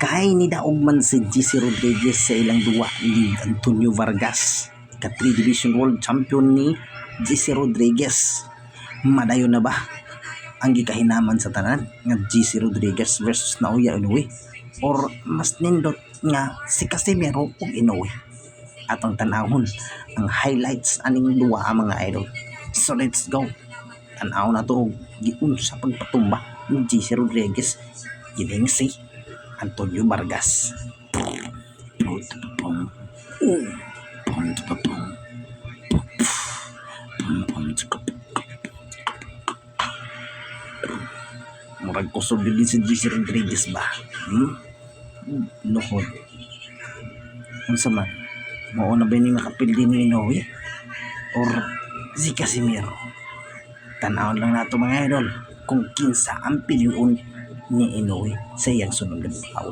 Kay ni daog man si GC Rodriguez sa ilang duwa ni Antonio Vargas, ka 3 Division World Champion ni GC Rodriguez. Madayon na ba ang gikahinaman sa tanan nga GC Rodriguez versus Naoya Inoue, or mas nindot nga si Casimero ug Inoue? Atong tanahon ang highlights aning duwa mga idol. So let's go. Tanaw na to giun sa pagpatumba ni GC Rodriguez gining si Antonio Vargas. Murag kusog din si GC Rodriguez ba? Luhod. Unsa man? Mao na ba ni makapildi ni Inoue or si Casimero? Tanaw lang nato mga idol kung kinsa ang piliun ni Inoue sa iyang sunod na buhaw.